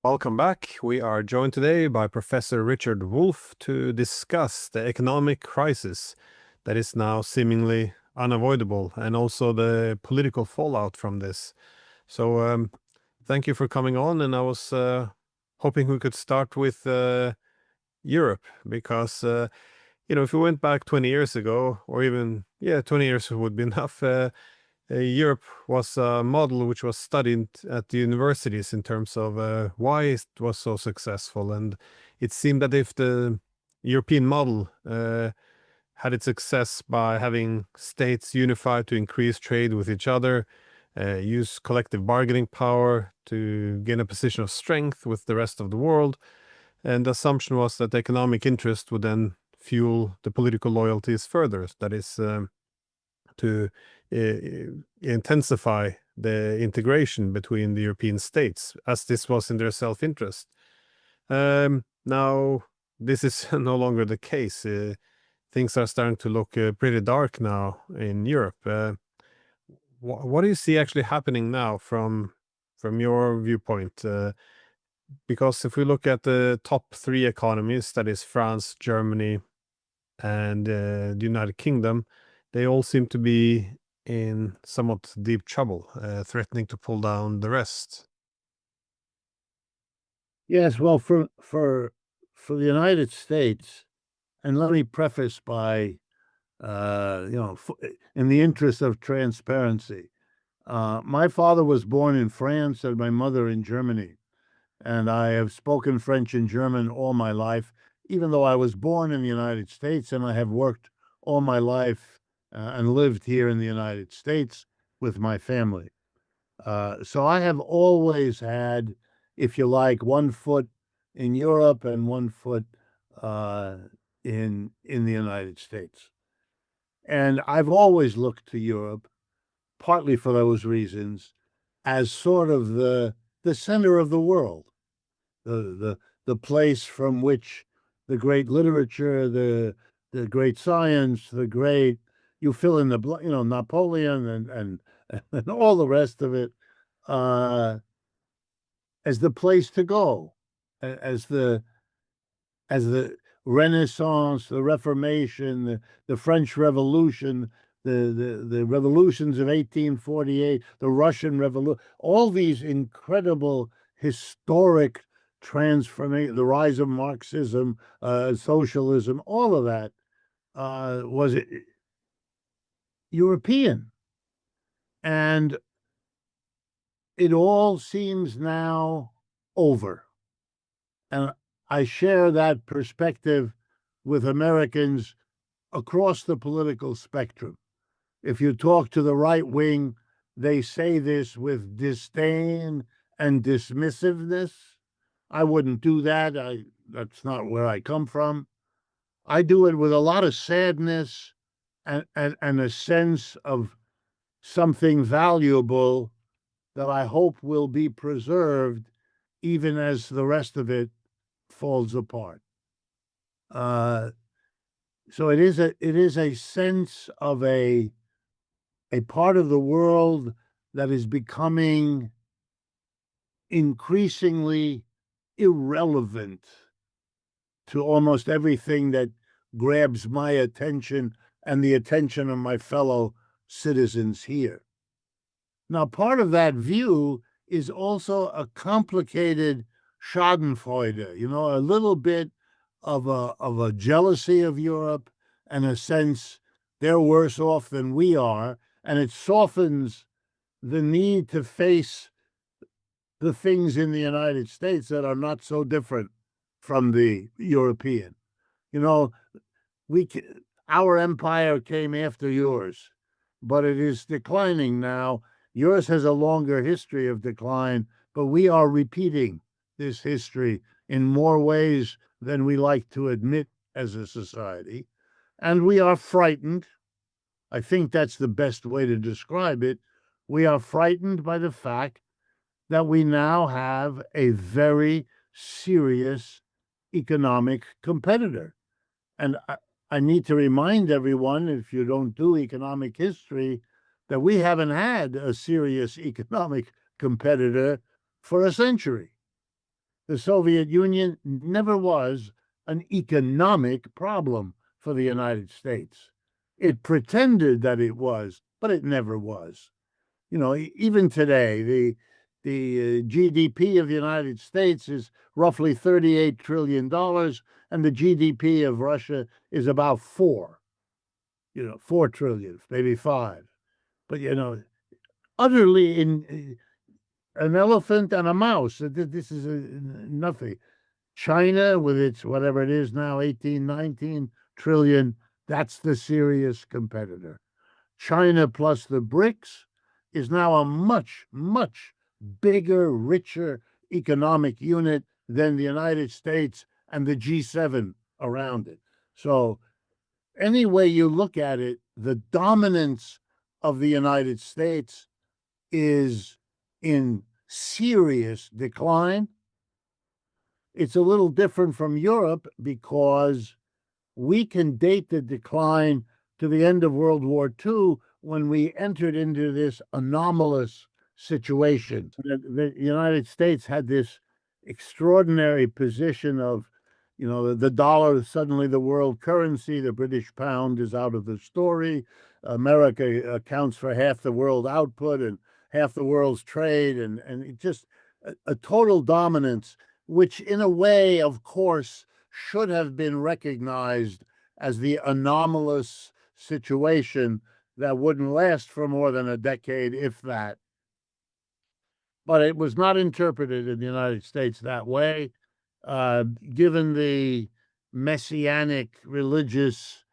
Welcome back. We are joined today by Professor Richard Wolff to discuss the economic crisis that is now seemingly unavoidable and also the political fallout from this. So thank you for coming on. And I was hoping we could start with Europe because, if we went back 20 years ago, or even, 20 years would be enough. Europe was a model which was studied at the universities in terms of why it was so successful. And it seemed that if the European model had its success by having states unified to increase trade with each other, use collective bargaining power to gain a position of strength with the rest of the world, and the assumption was that economic interest would then fuel the political loyalties further. That is, to intensify the integration between the European states, as this was in their self-interest. Now, this is no longer the case. Things are starting to look pretty dark now in Europe. What do you see actually happening now from your viewpoint? Because if we look at the top three economies, that is France, Germany, and the United Kingdom, they all seem to be in somewhat deep trouble, threatening to pull down the rest. Yes, well, for the United States, and let me preface by, in the interest of transparency, my father was born in France and my mother in Germany, and I have spoken French and German all my life, even though I was born in the United States, and I have worked all my life and lived here in the United States with my family. So I have always had, if you like, one foot in Europe and one foot in the United States. And I've always looked to Europe, partly for those reasons, as sort of the center of the world, the place from which the great literature, the great science, you fill in the Napoleon and all the rest of it, as the place to go, as the Renaissance, the Reformation, the French Revolution, the revolutions of 1848, the Russian Revolution, all these incredible historic transformation, the rise of Marxism, socialism, all of that was European. And it all seems now over. And I share that perspective with Americans across the political spectrum. If you talk to the right wing, they say this with disdain and dismissiveness. I wouldn't do that. That's not where I come from. I do it with a lot of sadness and a sense of something valuable that I hope will be preserved even as the rest of it falls apart. So it is a sense of a part of the world that is becoming increasingly irrelevant to almost everything that grabs my attention and the attention of my fellow citizens here. Now, part of that view is also a complicated Schadenfreude, a little bit of a jealousy of Europe and a sense they're worse off than we are, and it softens the need to face the things in the United States that are not so different from the European. Our empire came after yours, but it is declining now. Yours has a longer history of decline, but we are repeating this history in more ways than we like to admit as a society. And we are frightened. I think that's the best way to describe it. We are frightened by the fact that we now have a very serious economic competitor. And I need to remind everyone, if you don't do economic history, that we haven't had a serious economic competitor for a century. The Soviet Union never was an economic problem for the United States. It pretended that it was, but it never was. You know, even today, the GDP of the United States is roughly $38 trillion, and the GDP of Russia is about 4 trillion, maybe 5. But, utterly in an elephant and a mouse. This is nothing. China, with its whatever it is now, 18, 19 trillion, that's the serious competitor. China plus the BRICS is now a much, much bigger, richer economic unit than the United States and the G7 around it. So, any way you look at it, the dominance of the United States is in serious decline. It's a little different from Europe because we can date the decline to the end of World War II when we entered into this anomalous situation. The United States had this extraordinary position of, the dollar is suddenly the world currency, the British pound is out of the story. America accounts for half the world output and half the world's trade, and it just a total dominance, which in a way, of course, should have been recognized as the anomalous situation that wouldn't last for more than a decade, if that. But it was not interpreted in the United States that way. Given the messianic religious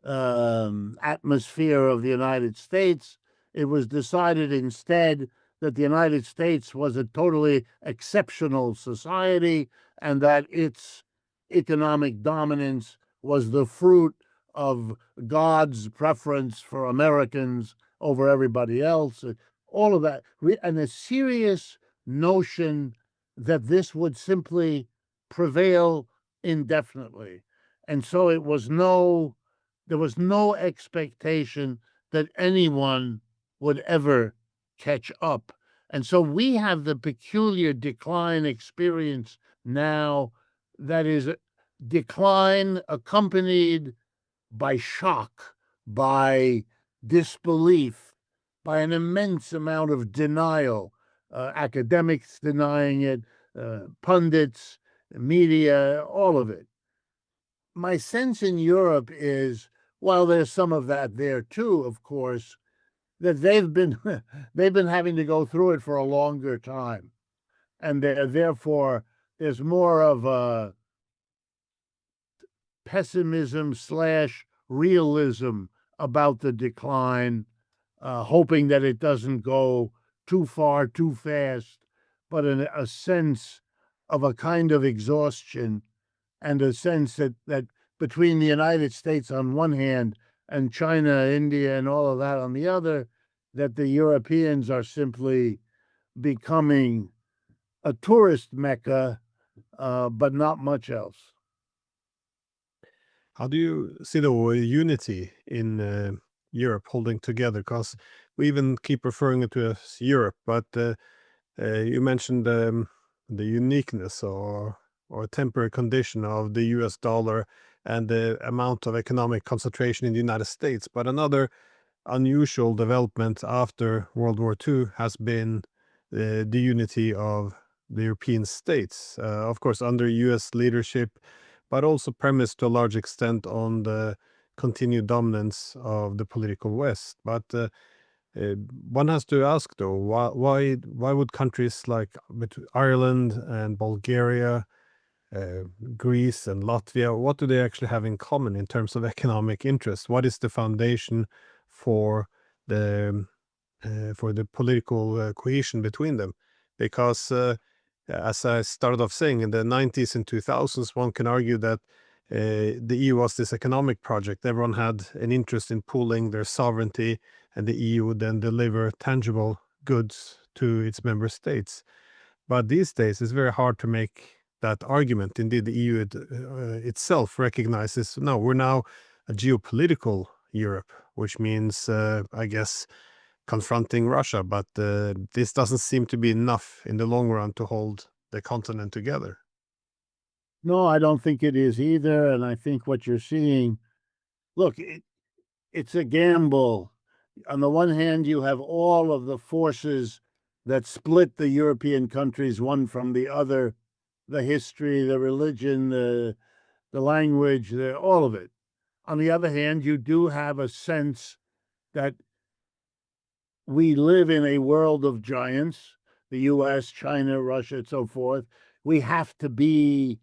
atmosphere of the United States, it was decided instead that the United States was a totally exceptional society and that its economic dominance was the fruit of God's preference for Americans over everybody else. All of that, and a serious notion that this would simply prevail indefinitely. And so there was no expectation that anyone would ever catch up. And so we have the peculiar decline experience now that is decline accompanied by shock, by disbelief, by an immense amount of denial, academics denying it, pundits, media, all of it. My sense in Europe is, while there's some of that there too, of course, that they've been they've been having to go through it for a longer time, and therefore there's more of a pessimism / realism about the decline, hoping that it doesn't go too far, too fast, but a sense of a kind of exhaustion and a sense that between the United States on one hand and China, India, and all of that on the other, that the Europeans are simply becoming a tourist mecca, but not much else. How do you see the unity in Europe holding together? Because we even keep referring it to as Europe, but you mentioned the uniqueness or temporary condition of the US dollar and the amount of economic concentration in the United States. But another unusual development after World War II has been the unity of the European states, of course, under US leadership, but also premised to a large extent on the continued dominance of the political West. But one has to ask, though, why would countries like Ireland and Bulgaria, Greece and Latvia, what do they actually have in common in terms of economic interest? What is the foundation for the political cohesion between them? Because as I started off saying, in the 90s and 2000s, one can argue that the EU was this economic project. Everyone had an interest in pooling their sovereignty, and the EU would then deliver tangible goods to its member states. But these days, it's very hard to make that argument. Indeed, the EU itself recognizes, no, we're now a geopolitical Europe, which means, I guess, confronting Russia. But this doesn't seem to be enough in the long run to hold the continent together. No, I don't think it is either. And I think what you're seeing, look, it's a gamble. On the one hand, you have all of the forces that split the European countries one from the other, the history, the religion, the language, all of it. On the other hand, you do have a sense that we live in a world of giants, the US, China, Russia, and so forth. We have to be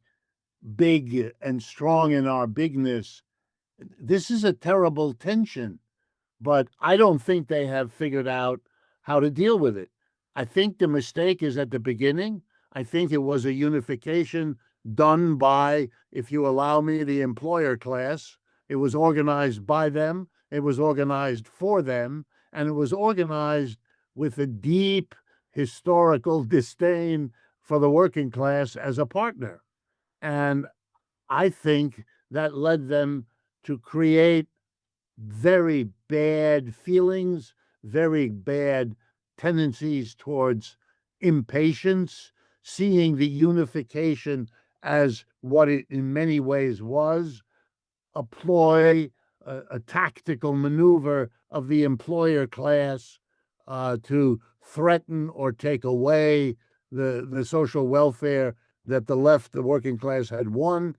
big and strong in our bigness. This is a terrible tension, but I don't think they have figured out how to deal with it. I think the mistake is at the beginning. I think it was a unification done by, if you allow me, the employer class. It was organized by them, it was organized for them, and it was organized with a deep historical disdain for the working class as a partner. And I think that led them to create very bad feelings, very bad tendencies towards impatience, seeing the unification as what it in many ways was, a ploy, a tactical maneuver of the employer class to threaten or take away the social welfare that the left, the working class, had won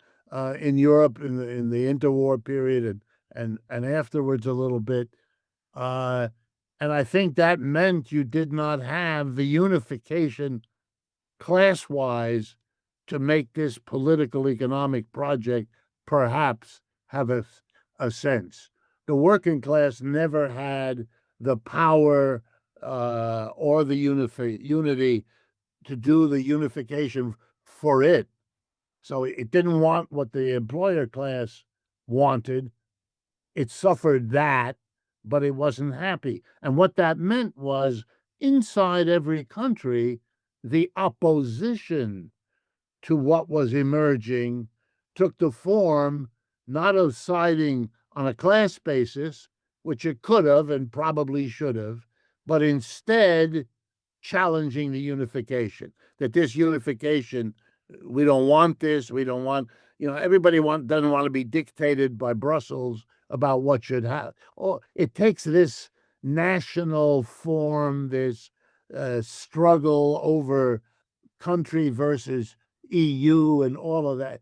in Europe in the interwar period and afterwards a little bit. Uh, and I think that meant you did not have the unification class wise to make this political economic project perhaps have a sense. The working class never had the power or the unity to do the unification for it. So it didn't want what the employer class wanted. It suffered that, but it wasn't happy. And what that meant was inside every country, the opposition to what was emerging took the form not of siding on a class basis, which it could have and probably should have, but instead challenging the unification. That this unification, we don't want this, we don't want, everybody doesn't want to be dictated by Brussels about what should happen. Oh, it takes this national form, this struggle over country versus EU and all of that.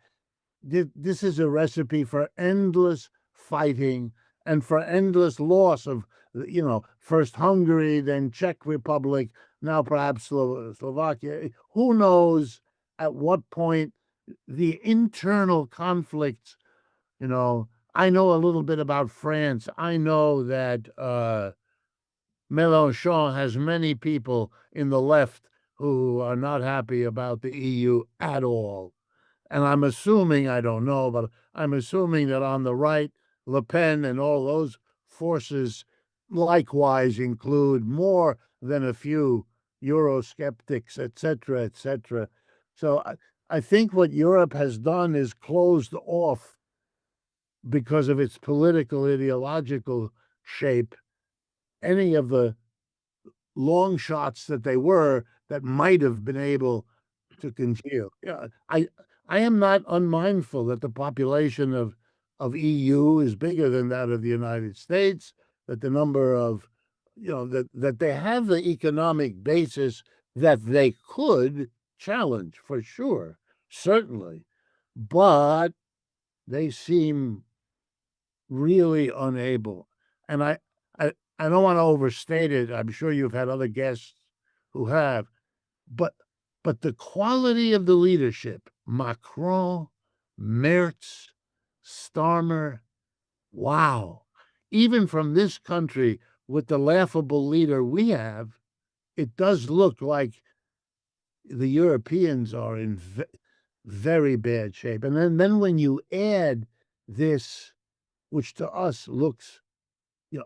This is a recipe for endless fighting and for endless loss of, first Hungary, then Czech Republic, now perhaps Slovakia. Who knows at what point the internal conflicts, I know a little bit about France. I know that Mélenchon has many people in the left who are not happy about the EU at all. And I'm assuming, I don't know, but I'm assuming that on the right, Le Pen and all those forces likewise include more than a few Eurosceptics, et cetera, et cetera. So I think what Europe has done is closed off because of its political, ideological shape, any of the long shots that they were that might have been able to congeal. Yeah, I am not unmindful that the population of EU is bigger than that of the United States, that the number of, that they have the economic basis that they could challenge for sure, certainly, but they seem really unable. And I don't want to overstate it. I'm sure you've had other guests who have, but the quality of the leadership, Macron, Merz, Starmer, wow. Even from this country with the laughable leader we have, it does look like the Europeans are in very bad shape. And then when you add this, which to us looks,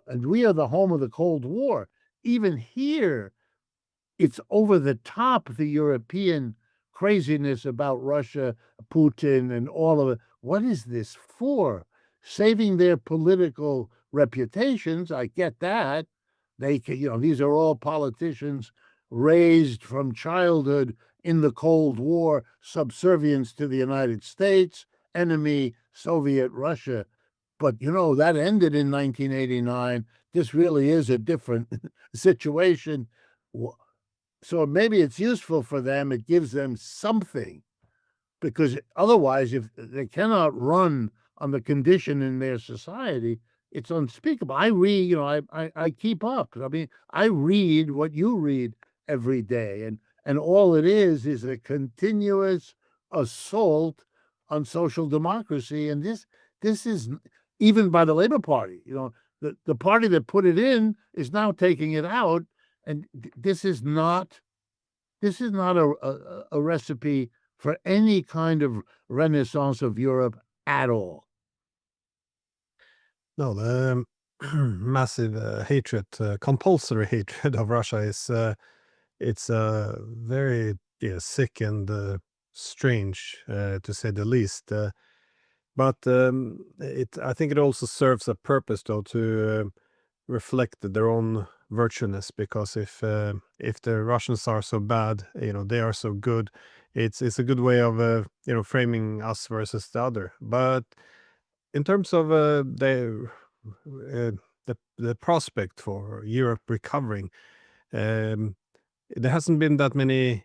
and we are the home of the Cold War, even here, it's over the top, the European craziness about Russia, Putin, and all of it. What is this for? Saving their political reputations. I get that. They can, these are all politicians raised from childhood in the Cold War, subservience to the United States, enemy Soviet Russia. But, that ended in 1989. This really is a different situation. So maybe it's useful for them. It gives them something, because otherwise, if they cannot run on the condition in their society, it's unspeakable. I read, I keep up. I mean, I read what you read every day, and all it is a continuous assault on social democracy. And this is, even by the Labor Party, the party that put it in is now taking it out, and this is not a recipe for any kind of renaissance of Europe at all. No, the massive hatred, compulsory hatred of Russia is it's very sick and strange, to say the least. But I think it also serves a purpose, though, to reflect their own virtueness. Because if the Russians are so bad, they are so good. It's a good way of framing us versus the other. But in terms of the prospect for Europe recovering, there hasn't been that many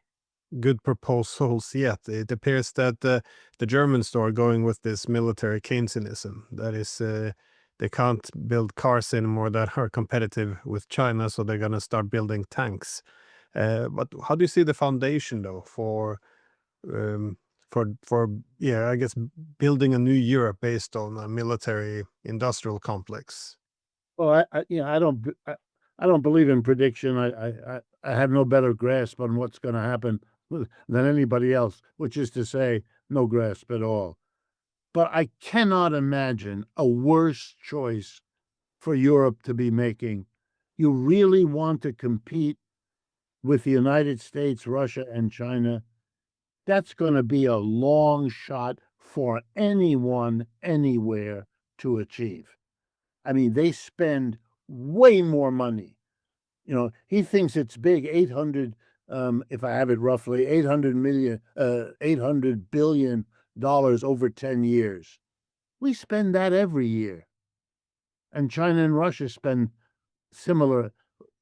good proposals yet. It appears that the Germans are going with this military Keynesianism. That is, they can't build cars anymore that are competitive with China, so they're going to start building tanks. But how do you see the foundation, though, um, I guess building a new Europe based on a military industrial complex? Well, I don't believe in prediction. I have no better grasp on what's going to happen than anybody else, which is to say, no grasp at all. But I cannot imagine a worse choice for Europe to be making. You really want to compete with the United States, Russia, and China? That's going to be a long shot for anyone, anywhere to achieve. I mean, they spend way more money. He thinks it's big, 800, if I have it roughly, 800 billion dollars over 10 years. We spend that every year. And China and Russia spend similar.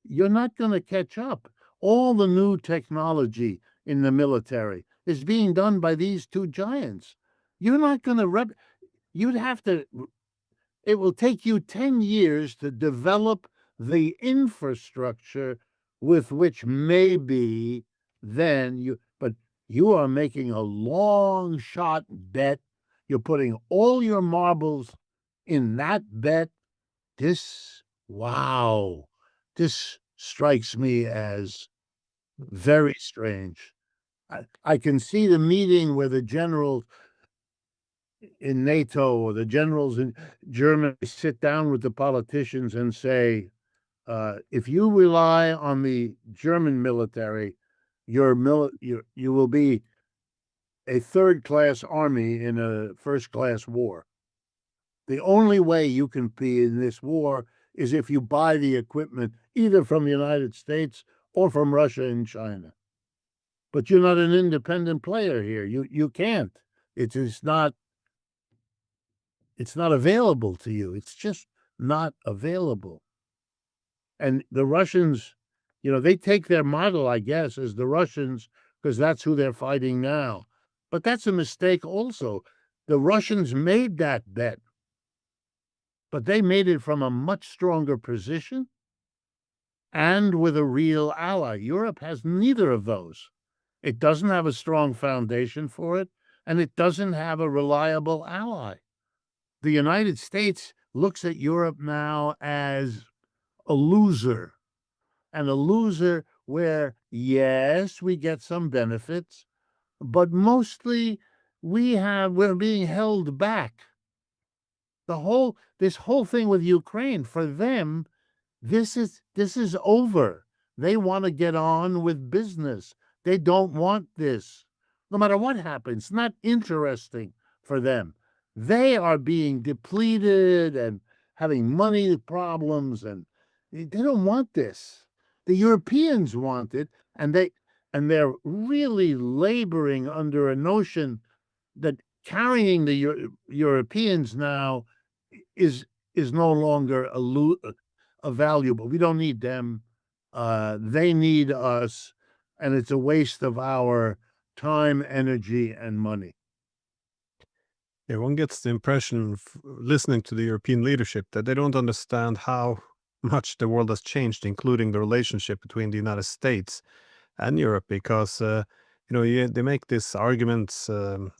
You're not going to catch up. All the new technology in the military is being done by these two giants. You're not going to you'd have to, it will take you 10 years to develop the infrastructure with which maybe then but you are making a long shot bet. You're putting all your marbles in that bet. Wow, this strikes me as very strange. I can see the meeting where the generals in NATO or the generals in Germany sit down with the politicians and say, if you rely on the German military, you will be a third-class army in a first-class war. The only way you can be in this war is if you buy the equipment either from the United States or from Russia and China. But you're not an independent player here. You can't. It's not available to you. It's just not available. And the Russians, they take their model, I guess, as the Russians, because that's who they're fighting now. But that's a mistake also. The Russians made that bet, but they made it from a much stronger position and with a real ally. Europe has neither of those. It doesn't have a strong foundation for it, and it doesn't have a reliable ally. The United States looks at Europe now as a loser, and a loser where, yes, we get some benefits, but mostly we're being held back. This whole thing with Ukraine, for them, this is over. They want to get on with business. They don't want this. No matter what happens, it's not interesting for them. They are being depleted and having money problems, and they don't want this. The Europeans want it, and And they're really laboring under a notion that carrying the Europeans now is no longer a valuable. We don't need them. They need us, and it's a waste of our time, energy, and money. Yeah, one gets the impression, listening to the European leadership, that they don't understand how much the world has changed, including the relationship between the United States and Europe, because they make these arguments,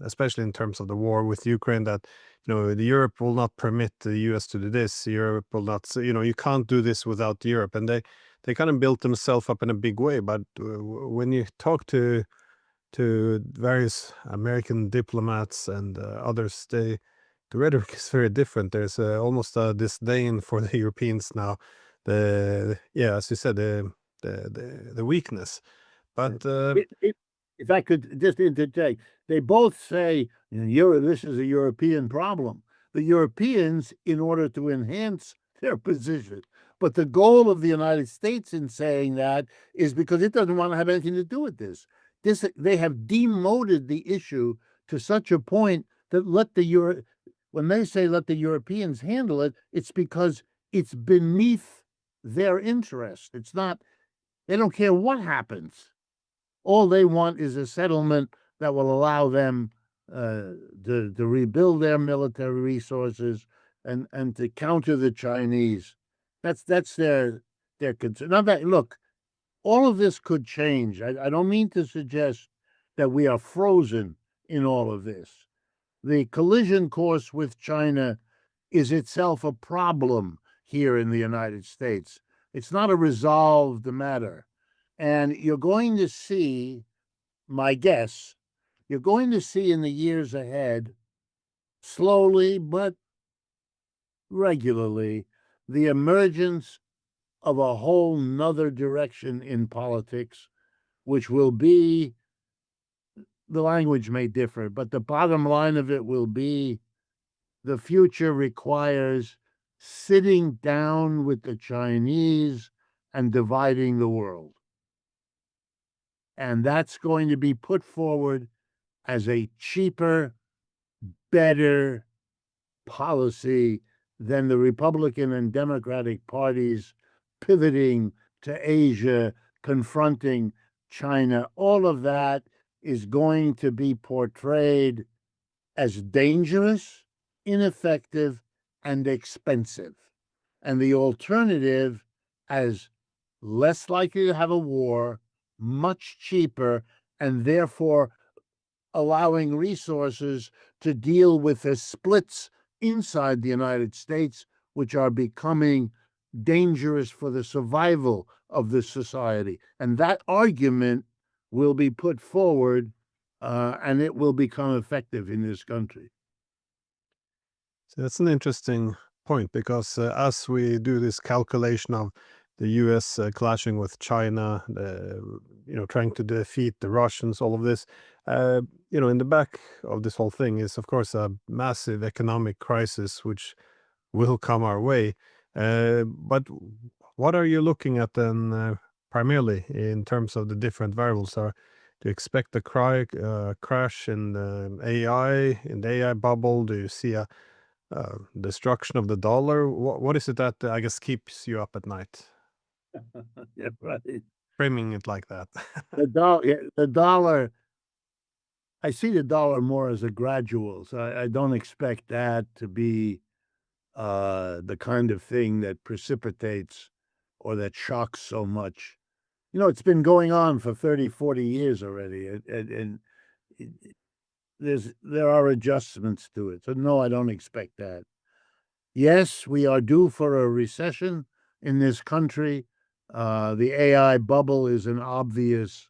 especially in terms of the war with Ukraine, that the Europe will not permit the U.S. to do this. Europe will not. You can't do this without Europe, and they kind of built themselves up in a big way. But when you talk to various American diplomats and others, the rhetoric is very different. There's almost a disdain for the Europeans now. As you said, the weakness. But If I could just interject, they both say this is a European problem. The Europeans, in order to enhance their position. But the goal of the United States in saying that is because it doesn't want to have anything to do with this. They have demoted the issue to such a point that when they say let the Europeans handle it, it's because it's beneath their interest. It's not, they don't care what happens. All they want is a settlement that will allow them to rebuild their military resources and to counter the Chinese. That's their concern. Now look, all of this could change. I don't mean to suggest that we are frozen in all of this. The collision course with China is itself a problem here in the United States. It's not a resolved matter. And you're going to see, my guess, you're going to see in the years ahead, slowly but regularly, the emergence of a whole nother direction in politics, which will be, the language may differ, but the bottom line of it will be the future requires sitting down with the Chinese and dividing the world. And that's going to be put forward as a cheaper, better policy than the Republican and Democratic parties pivoting to Asia, confronting China. All of that is going to be portrayed as dangerous, ineffective, and expensive. And the alternative as less likely to have a war, much cheaper, and therefore allowing resources to deal with the splits inside the United States, which are becoming dangerous for the survival of the society. And that argument will be put forward, and it will become effective in this country. So that's an interesting point, because as we do this calculation of the U.S. Clashing with China, trying to defeat the Russians, all of this, in the back of this whole thing is, of course, a massive economic crisis which will come our way. But what are you looking at then, primarily in terms of the different variables? Do you expect a crash in the AI bubble? Do you see a destruction of the dollar? What is it that I guess keeps you up at night? Yeah, right. Framing it like that. The dollar, I see the dollar more as a gradual. So I don't expect that to be the kind of thing that precipitates or that shocks so much. It's been going on for 30, 40 years already. And there are adjustments to it. So no, I don't expect that. Yes, we are due for a recession in this country. The AI bubble is an obvious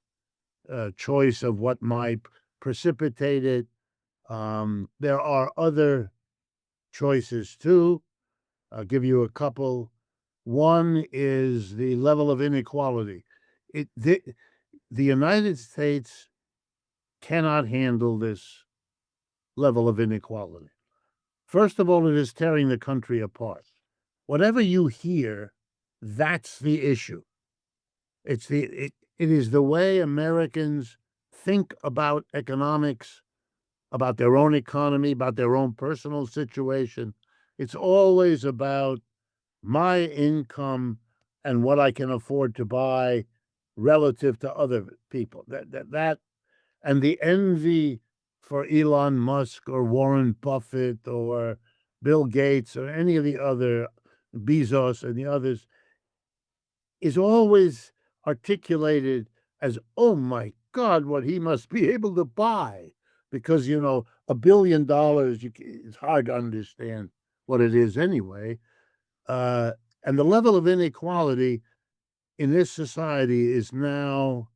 choice of what might precipitate it. There are other choices too. I'll give you a couple. One is the level of inequality. The United States cannot handle this level of inequality. First of all, it is tearing the country apart. Whatever you hear, that's the issue. It is the way Americans think about economics, about their own economy, about their own personal situation. It's always about my income and what I can afford to buy relative to other people. That and the envy for Elon Musk or Warren Buffett or Bill Gates or any of the other Bezos and the others is always articulated as, oh my God, what he must be able to buy. Because, $1 billion, it's hard to understand what it is anyway. And the level of inequality in this society is now,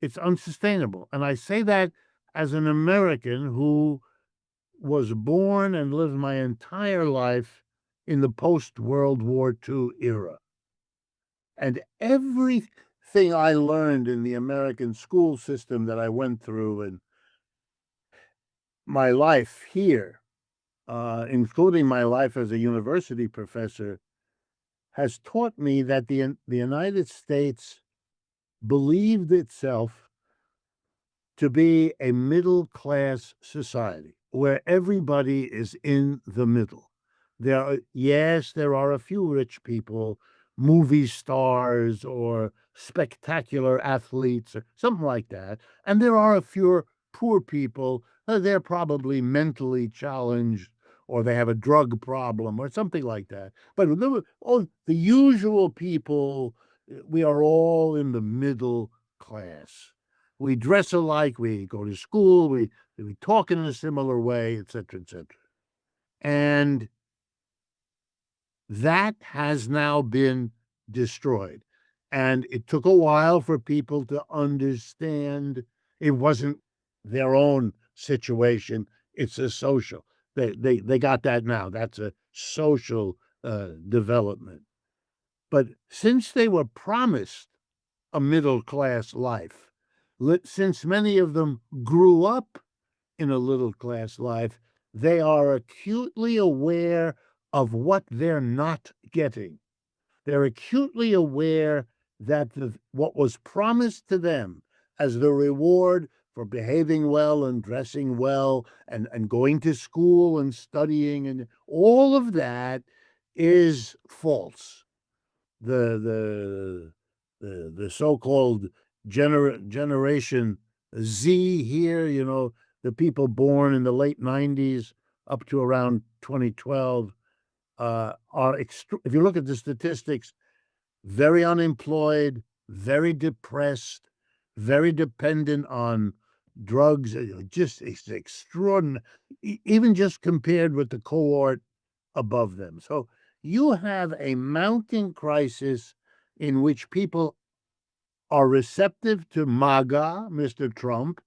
it's unsustainable. And I say that as an American who was born and lived my entire life in the post-World War II era. And everything I learned in the American school system that I went through and my life here, including my life as a university professor, has taught me that the United States believed itself to be a middle-class society where everybody is in the middle. Yes, there are a few rich people, movie stars or spectacular athletes or something like that, and there are a few poor people. They're probably mentally challenged or they have a drug problem or something like that. But the usual people, we are all in the middle class. We dress alike, we go to school, we talk in a similar way, etc., etc. And that has now been destroyed. And it took a while for people to understand it wasn't their own situation, it's a social. They got that now. That's a social development. But since they were promised a middle class life, since many of them grew up in a middle class life, they are acutely aware of what they're not getting. They're acutely aware that what was promised to them as the reward for behaving well and dressing well and going to school and studying and all of that is false. The so-called generation Z here, the people born in the late 90s up to around 2012 are if you look at the statistics, very unemployed, very depressed, very dependent on drugs. Just it's extraordinary, even just compared with the cohort above them. So you have a mounting crisis in which people are receptive to MAGA, Mr. Trump,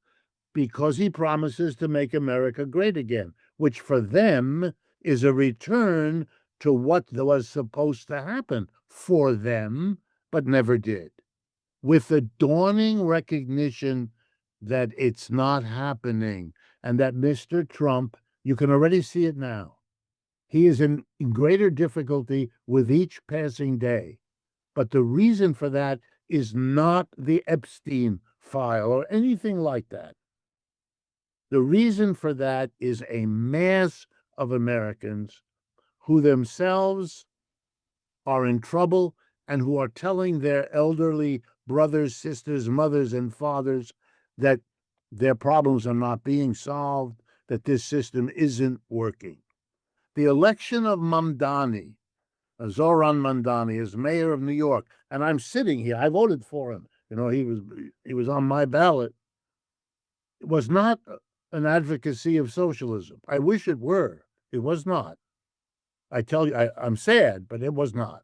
because he promises to make America great again, which for them is a return to what was supposed to happen for them, but never did, with the dawning recognition that it's not happening and that Mr. Trump, you can already see it now, he is in greater difficulty with each passing day. But the reason for that is not the Epstein file or anything like that. The reason for that is a mass of Americans who themselves are in trouble and who are telling their elderly brothers, sisters, mothers, and fathers that their problems are not being solved, that this system isn't working. The election of Mamdani, Zohran Mamdani, as mayor of New York, and I'm sitting here, I voted for him. He was on my ballot. It was not an advocacy of socialism. I wish it were. It was not. I tell you, I'm sad, but it was not.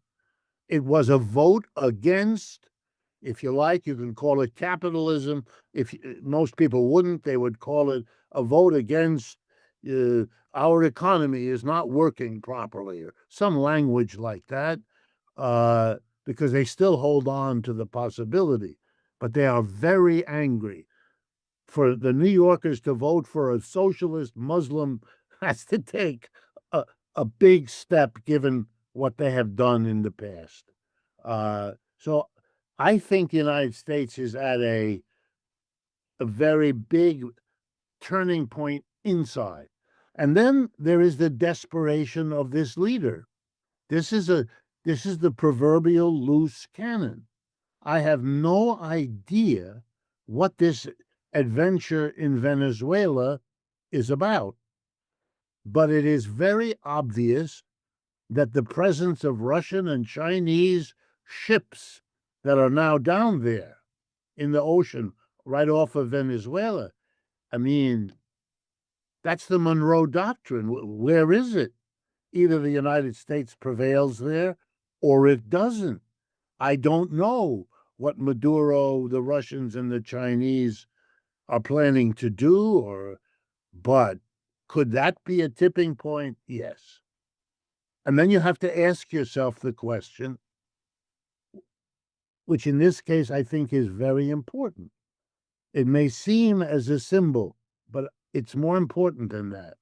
It was a vote against, if you like, you can call it capitalism. If most people wouldn't, they would call it a vote against our economy is not working properly, or some language like that, because they still hold on to the possibility. But they are very angry. For the New Yorkers to vote for a socialist Muslim has to take a big step given what they have done in the past. So I think the United States is at a very big turning point inside. And then there is the desperation of this leader. This is the proverbial loose cannon. I have no idea what this adventure in Venezuela is about, but it is very obvious that the presence of Russian and Chinese ships that are now down there in the ocean right off of Venezuela, I mean, that's the Monroe Doctrine. Where is it? Either the United States prevails there or it doesn't. I don't know what Maduro, the Russians, and the Chinese are planning to do, but could that be a tipping point? Yes. And then you have to ask yourself the question, which in this case I think is very important. It may seem as a symbol, but it's more important than that.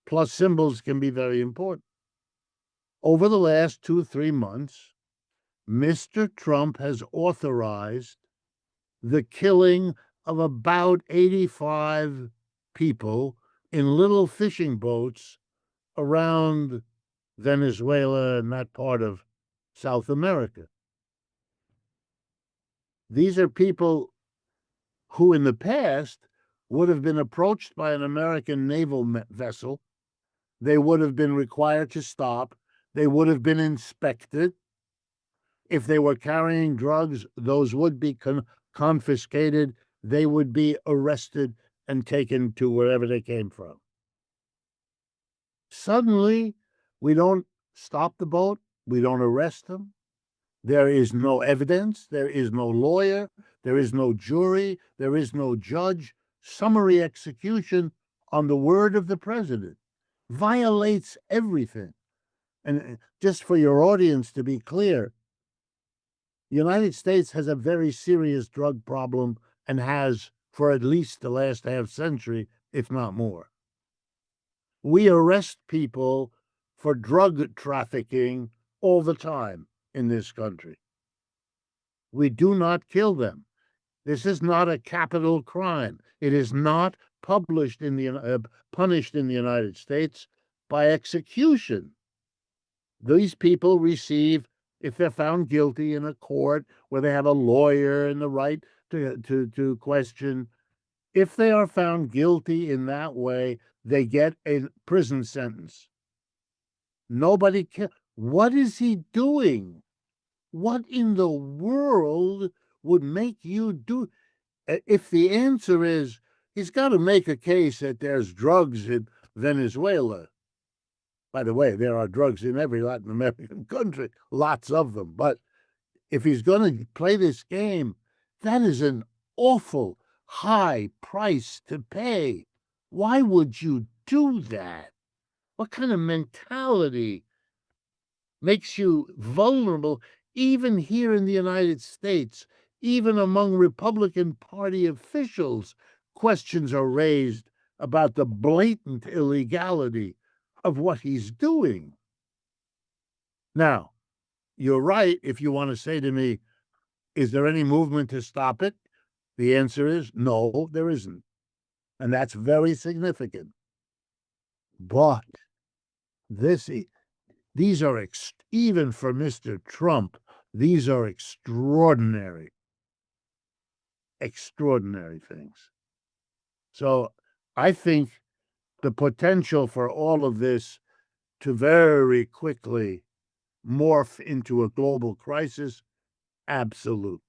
Plus, symbols can be very important. Over the last 2-3 months, Mr. Trump has authorized the killing of about 85 people in little fishing boats around Venezuela and that part of South America. These are people who in the past would have been approached by an American naval vessel. They would have been required to stop. They would have been inspected. If they were carrying drugs, those would be confiscated. They would be arrested and taken to wherever they came from. Suddenly, we don't stop the boat. We don't arrest them. There is no evidence. There is no lawyer. There is no jury. There is no judge. Summary execution on the word of the president violates everything. And just for your audience to be clear, the United States has a very serious drug problem and has for at least the last half century, if not more. We arrest people for drug trafficking all the time in this country. We do not kill them. This is not a capital crime. It is not punished in the United States by execution. These people receive, if they're found guilty in a court where they have a lawyer and the right to question, if they are found guilty in that way, they get a prison sentence. Nobody can. What is he doing? What in the world would make you do? If the answer is he's got to make a case that there's drugs in Venezuela. By the way, there are drugs in every Latin American country, lots of them. But if he's going to play this game, that is an awful high price to pay. Why would you do that? What kind of mentality makes you vulnerable, even here in the United States, even among Republican Party officials? Questions are raised about the blatant illegality of what he's doing. Now, you're right if you want to say to me, is there any movement to stop it? The answer is no, there isn't. And that's very significant. But these are, even for Mr. Trump, these are extraordinary things. So I think the potential for all of this to very quickly morph into a global crisis, absolutely.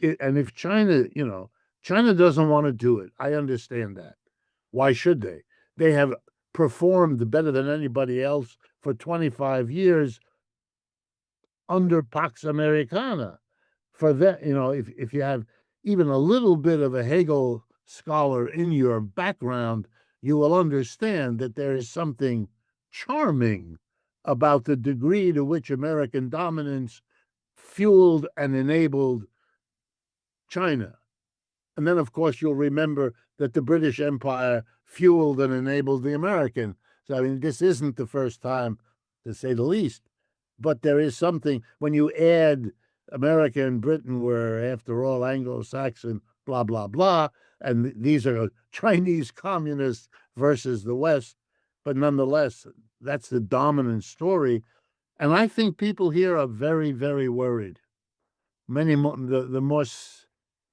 And if China doesn't want to do it, I understand that. Why should they? They have performed better than anybody else for 25 years under Pax Americana. For that, if you have even a little bit of a Hegel scholar in your background, you will understand that there is something charming about the degree to which American dominance fueled and enabled China. And then, of course, you'll remember that the British Empire fueled and enabled the American. So, I mean, this isn't the first time, to say the least, but there is something when you add America and Britain were, after all, Anglo-Saxon, blah, blah, blah, and these are Chinese communists versus the West, but nonetheless, that's the dominant story. And I think people here are very, very worried. Many more, the more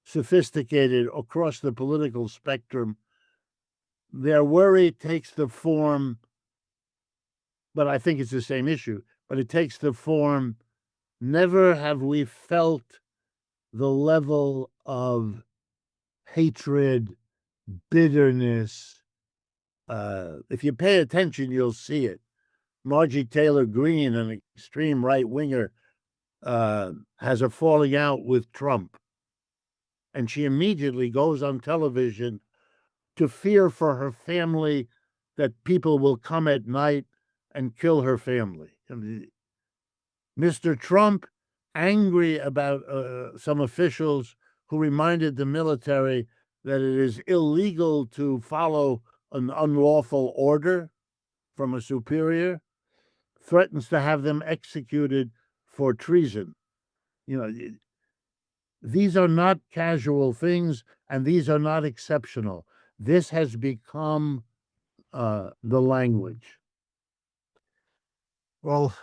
sophisticated across the political spectrum, their worry takes the form, but I think it's the same issue, but it takes the form, never have we felt the level of hatred, bitterness. If you pay attention, you'll see it. Margie Taylor Greene, an extreme right winger, has a falling out with Trump. And she immediately goes on television to fear for her family that people will come at night and kill her family. Mr. Trump, angry about some officials who reminded the military that it is illegal to follow an unlawful order from a superior, threatens to have them executed for treason. You know, these are not casual things, and these are not exceptional. This has become the language. Well,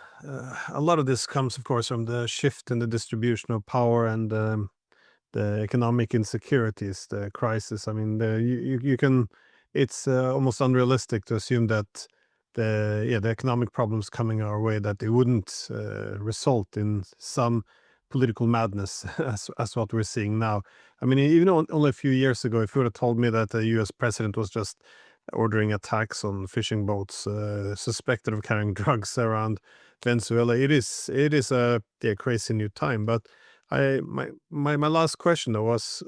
a lot of this comes, of course, from the shift in the distribution of power and the economic insecurities, the crisis. I mean, you can. It's almost unrealistic to assume that the economic problems coming our way, that they wouldn't result in some political madness as what we're seeing now. I mean, even only a few years ago, if you would have told me that the U.S. president was just ordering attacks on fishing boats suspected of carrying drugs around Venezuela, it is a crazy new time. But my last question though was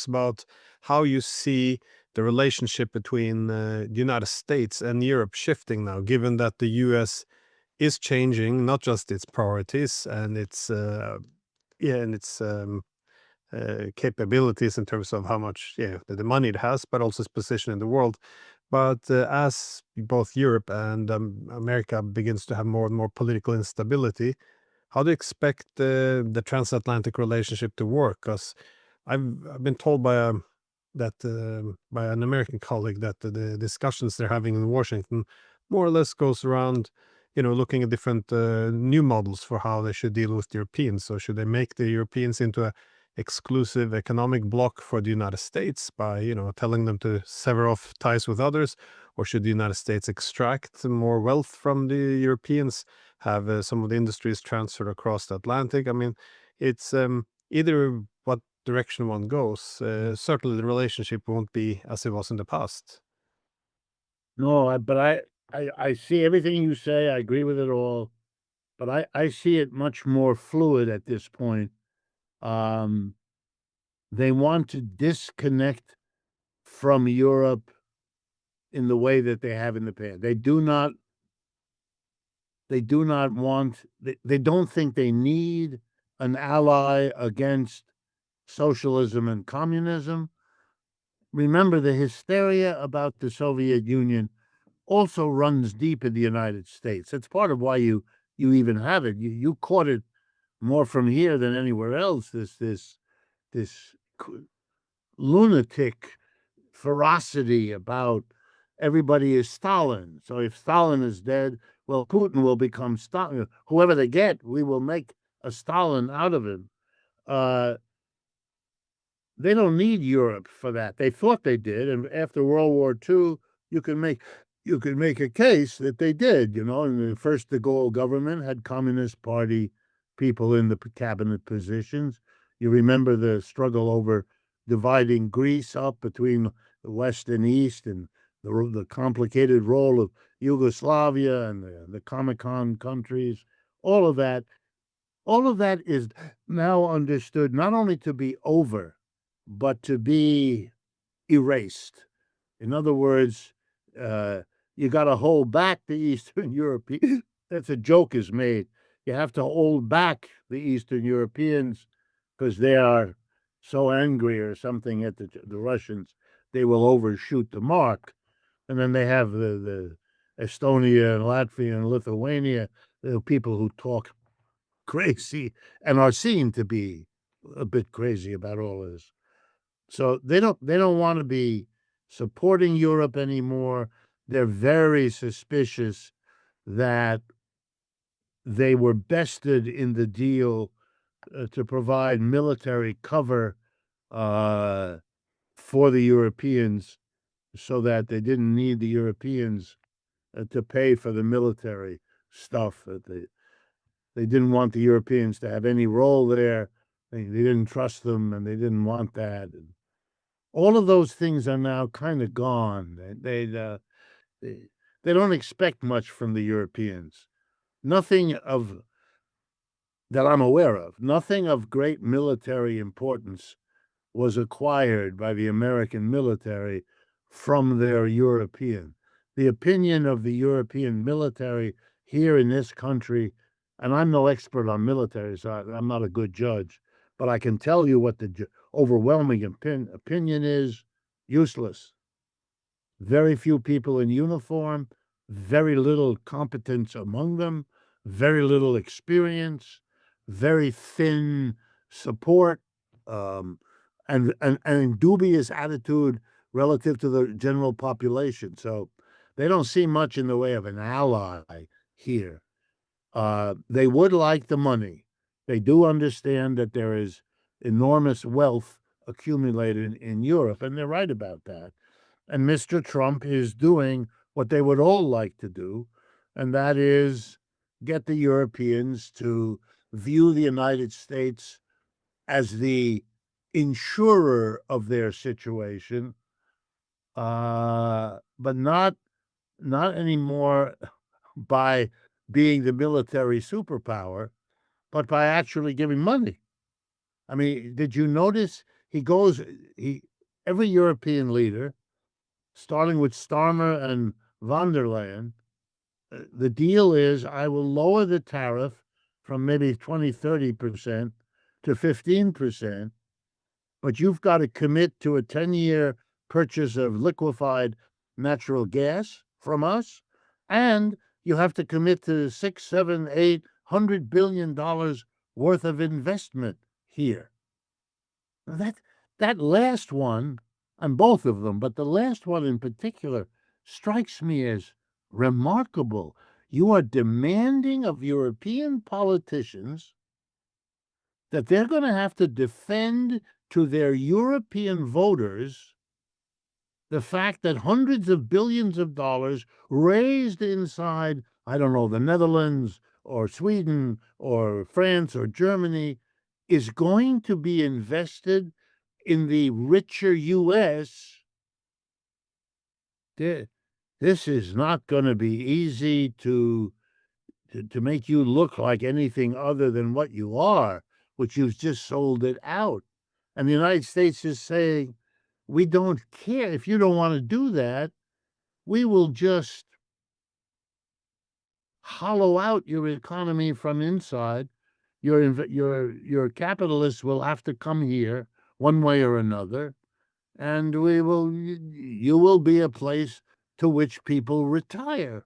about how you see the relationship between the United States and Europe shifting now, given that the U.S. is changing not just its priorities and its capabilities in terms of how much the money it has, but also its position in the world. But as both Europe and America begins to have more and more political instability, how do you expect the transatlantic relationship to work? Because I've been told by by an American colleague that the discussions they're having in Washington more or less goes around, looking at different new models for how they should deal with the Europeans. So should they make the Europeans into a exclusive economic bloc for the United States by, telling them to sever off ties with others, or should the United States extract more wealth from the Europeans, have some of the industries transferred across the Atlantic? I mean, it's either what direction one goes. Certainly, the relationship won't be as it was in the past. No, but I see everything you say. I agree with it all, but I see it much more fluid at this point. They want to disconnect from Europe in the way that they have in the past. They do not want, they don't think they need an ally against socialism and communism. Remember, the hysteria about the Soviet Union also runs deep in the United States. That's part of why you even have it. You caught it more from here than anywhere else. This lunatic ferocity about everybody is Stalin. So if Stalin is dead, well, Putin will become Stalin. Whoever they get, we will make a Stalin out of him. They don't need Europe for that. They thought they did, and after World War II, you can make a case that they did. And the first de Gaulle government had Communist Party people in the cabinet positions. You remember the struggle over dividing Greece up between the West and East, and the complicated role of Yugoslavia and the Comecon countries. All of that is now understood not only to be over, but to be erased. In other words, you got to hold back the Eastern Europeans. That's a joke is made. You have to hold back the Eastern Europeans because they are so angry or something at the Russians, they will overshoot the mark. And then they have the Estonia and Latvia and Lithuania people who talk crazy and are seen to be a bit crazy about all this. So they don't want to be supporting Europe anymore. They're very suspicious that they were bested in the deal to provide military cover for the Europeans, so that they didn't need the Europeans to pay for the military stuff. That they didn't want the Europeans to have any role there. They didn't trust them, and they didn't want that. And all of those things are now kind of gone. They don't expect much from the Europeans. Nothing of that I'm aware of. Nothing of great military importance was acquired by the American military from their European. The opinion of the European military here in this country, and I'm no expert on military, so I'm not a good judge, but I can tell you what the overwhelming opinion is: useless. Very few people in uniform, very little competence among them, very little experience, very thin support, and dubious attitude relative to the general population. So they don't see much in the way of an ally here. They would like the money. They do understand that there is enormous wealth accumulated in Europe, and they're right about that. And Mr. Trump is doing what they would all like to do, and that is get the Europeans to view the United States as the insurer of their situation, but not anymore by being the military superpower, but by actually giving money. I mean, did you notice every European leader, starting with Starmer and von der Leyen, the deal is, I will lower the tariff from maybe 20-30% to 15%, but you've got to commit to a 10-year purchase of liquefied natural gas from us, and you have to commit to $6, 7, 8, $100 billion worth of investment here. Now that last one, and both of them, but the last one in particular, strikes me as remarkable. You are demanding of European politicians that they're going to have to defend to their European voters the fact that hundreds of billions of dollars raised inside, I don't know, the Netherlands or Sweden or France or Germany is going to be invested in the richer U.S. This is not going to be easy to make you look like anything other than what you are, which you've just sold it out. And the United States is saying, we don't care. If you don't want to do that, we will just hollow out your economy from inside. Your capitalists will have to come here one way or another, and you will be a place to which people retire.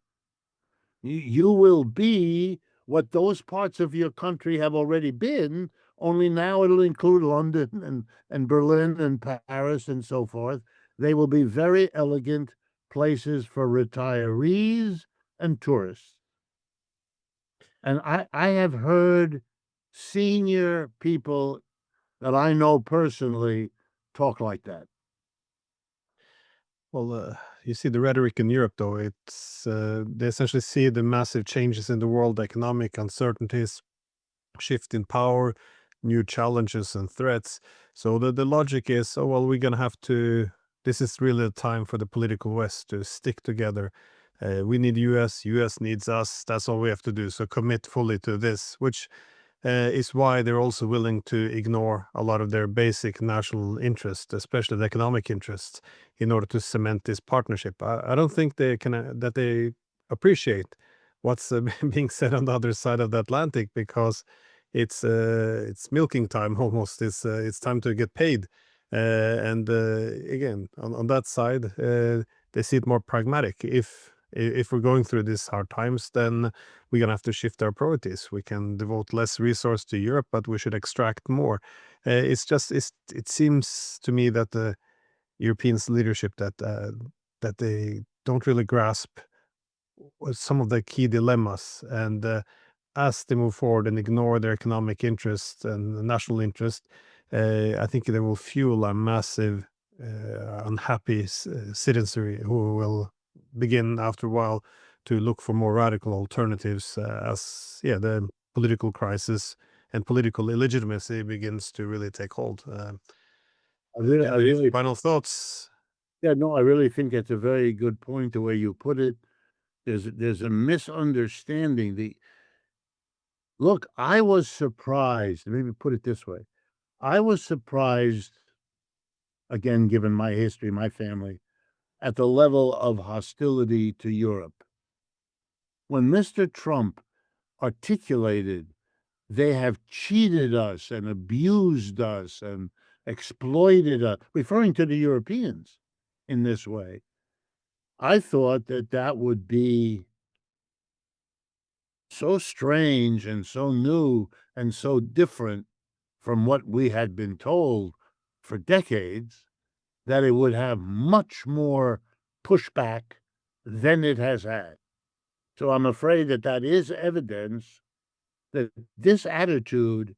You will be what those parts of your country have already been, only now it'll include London and Berlin and Paris and so forth. They will be very elegant places for retirees and tourists. And I have heard senior people that I know personally talk like that. Well, you see the rhetoric in Europe, though. It's they essentially see the massive changes in the world, economic uncertainties, shift in power, new challenges and threats. So the logic is, oh, well, we're going to have to, this is really a time for the political West to stick together. We need US needs us. That's all we have to do. So commit fully to this, which is why they're also willing to ignore a lot of their basic national interests, especially the economic interests, in order to cement this partnership. I don't think they can that they appreciate what's being said on the other side of the Atlantic, because it's milking time almost. It's time to get paid, and again on that side they see it more pragmatic. If if we're going through these hard times, then we're going to have to shift our priorities. We can devote less resource to Europe, but we should extract more. It seems to me that the Europeans' leadership that they don't really grasp some of the key dilemmas, and as they move forward and ignore their economic interest and national interest, I think they will fuel a massive unhappy citizenry who will begin after a while to look for more radical alternatives the political crisis and political illegitimacy begins to really take hold. I really, Final thoughts? yeah, no, I really think that's a very good point, the way you put it. There's a misunderstanding. Look, I was surprised. Maybe put it this way. I was surprised, again, given my history, my family, at the level of hostility to Europe. When Mr. Trump articulated they have cheated us and abused us and exploited us, referring to the Europeans in this way, I thought that would be so strange and so new and so different from what we had been told for decades that it would have much more pushback than it has had. So I'm afraid that is evidence that this attitude,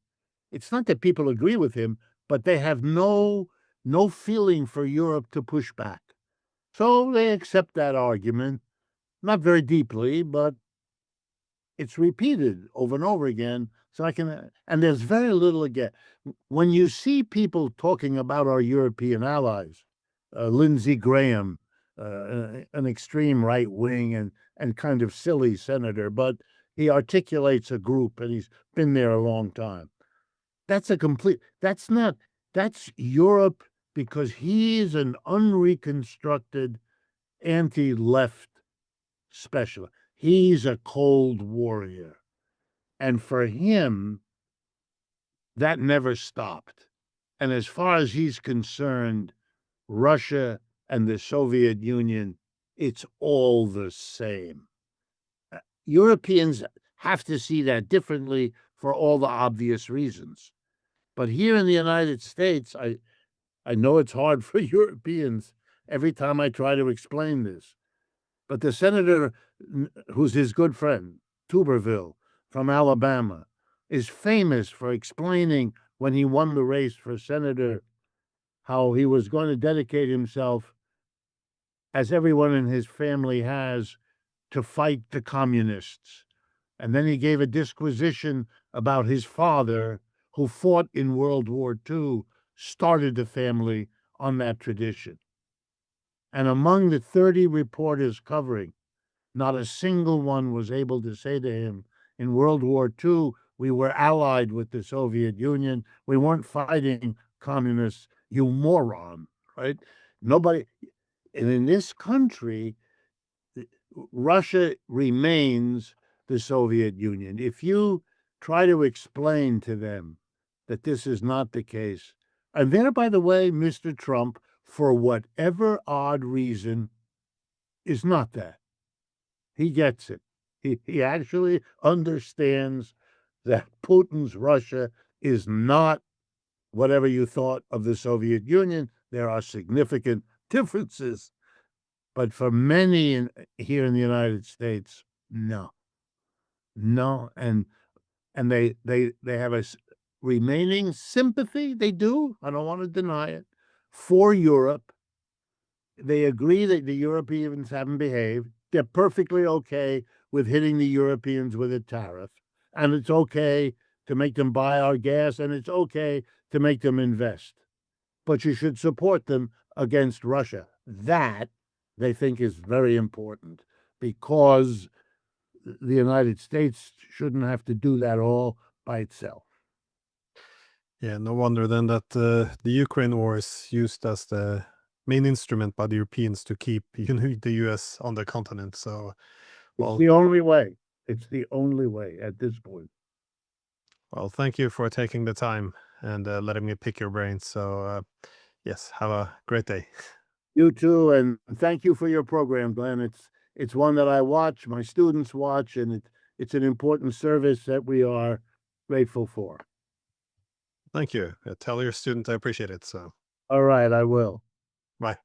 it's not that people agree with him, but they have no feeling for Europe to push back. So they accept that argument, not very deeply, but it's repeated over and over again. So and there's very little again. When you see people talking about our European allies, Lindsey Graham, an extreme right wing and kind of silly senator, but he articulates a group and he's been there a long time. That's Europe because he's an unreconstructed anti-left specialist. He's a cold warrior. And for him, that never stopped. And as far as he's concerned, Russia and the Soviet Union, it's all the same. Europeans have to see that differently for all the obvious reasons. But here in the United States, I know it's hard for Europeans every time I try to explain this. But the senator who's his good friend, Tuberville from Alabama, is famous for explaining when he won the race for senator how he was going to dedicate himself, as everyone in his family has, to fight the communists. And then he gave a disquisition about his father, who fought in World War II, started the family on that tradition. And among the 30 reporters covering, not a single one was able to say to him, in World War II, we were allied with the Soviet Union. We weren't fighting communists, you moron, right? Nobody. And in this country, Russia remains the Soviet Union. If you try to explain to them that this is not the case, and there, by the way, Mr. Trump, for whatever odd reason, is not that. He gets it. He actually understands that Putin's Russia is not whatever you thought of the Soviet Union. There are significant differences. But for many here in the United States, no. And they have a remaining sympathy. They do. I don't want to deny it, for Europe. They agree that the Europeans haven't behaved. They're perfectly okay with hitting the Europeans with a tariff, and it's okay to make them buy our gas, and it's okay to make them invest. But you should support them against Russia. That they think is very important, because the United States shouldn't have to do that all by itself. Yeah, no wonder then that the Ukraine war is used as the main instrument by the Europeans to keep the US on the continent. So, It's the only way. It's the only way at this point. well, thank you for taking the time and letting me pick your brain. So, yes, have a great day. You too, and thank you for your program, Glenn. It's one that I watch, my students watch, and it's an important service that we are grateful for. Thank you. Tell your student I appreciate it. So, All right, I will. bye.